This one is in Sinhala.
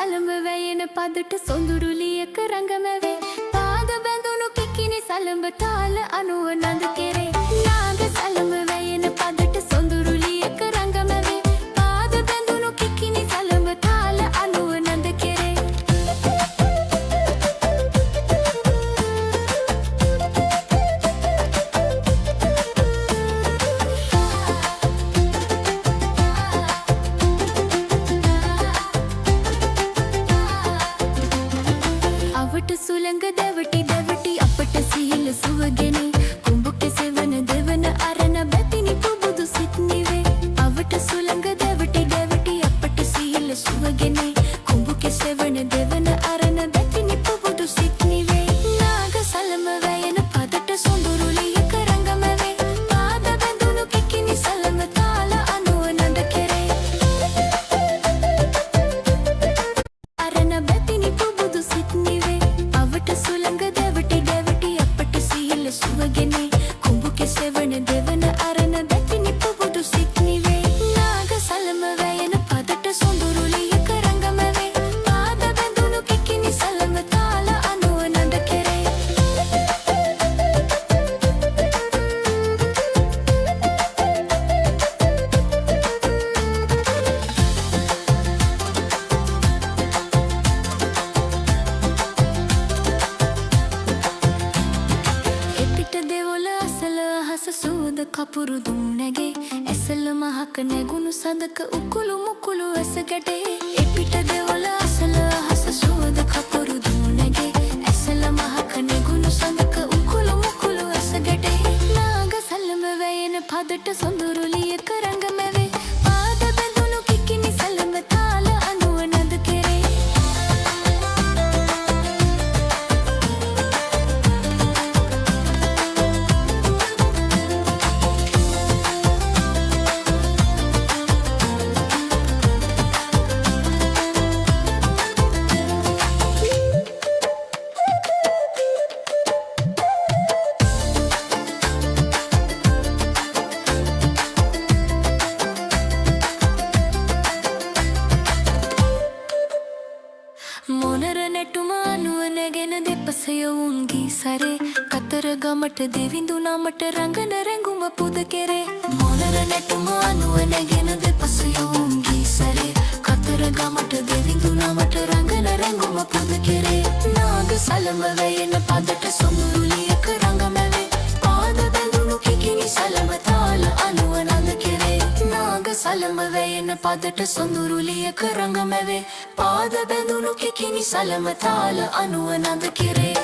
සලම වැයෙන පදට සොඳුරුලියක රඟමැවේ පාද බැඳුණු කිකිනි සලඹ තාල අනුව නඳ කෙරේ නාග සලම වැයෙන පදට සොඳුරුලියක රඟමැවේ පාද බැඳුණු කිකිනි සලඹ තාල අනුව නඳ කෙරේ සුළඟ දෙවටි දෙවටි අපට සිහිල සුවගෙන කුඹුක සෙවන දෙවන අරණ බැතිනි පුබුදු සිත් නිවේ අවට සුළඟ දෙවටි දෙවටි අපට සිහිල සුවගෙන කුඹුක සෙවන දෙවන අරණ බැතිනි පුබුදු සිත් නිවේ නාග සලම වැයෙන පදට සොඳුරුලියක රඟමැවේ පාද බැඳුණු කිකිනි සලම තාල අනුව නඳ කෙරේ අරණ බැතිනි පුබුදු සිත් නිවේ සුළඟ දෙවටි දෙවටි අපට සිහිල සුවගෙන කුඹුක සෙවන දෙවන අරණ බැතිනි පුබුදු සිත් නිවේ නාග සලම වැයෙන පදට සොඳුරුලියක රඟමැවේ පාද බැඳුණු කිකිනි සලම තාල අනුව නඳ කෙරේ සුවඳ කපුරු දුන්නගේ ඇසල මහක නැගුණු සඳක උකුළු මුකුළු ඇස ගැටේ එපිට දෙවොල අසල අහස සුවඳ කපුරු දුන්නගේ ඇසල මහක නැගුණු සඳක උකුළු මුකුළු ඇස ගැටේ නාග සලම වැයෙන පදට සොඳුරුලියක රඟමැවේ පාද බැඳුණු කිකිනි සලම තාල අනුව නඳ කෙරේ මොනර නැටුම අනුව නැගෙන දෙපසය උන්ගී සරේ කතර ගමට දෙවිඳු නමට රඟන රැඟුම පුද කෙරේ මොනර නැටුම අනුව නැගෙන දෙපසය උන්ගී සරේ කතර ගමට දෙවිඳු නමට රඟන රැඟුම පුද කෙරේ නාග සලම වැයෙන පදට සොඳුරුලියක රඟමැවේ පාද බැඳුණු කිකිනි සලම තාල අනුව නඳ කෙරේ නාග සලම වැයෙන පදට සොඳුරුලියක රඟමැවේ පාද බැඳුණු කිකිනි සලම තාල අනුව නඳ කෙරේ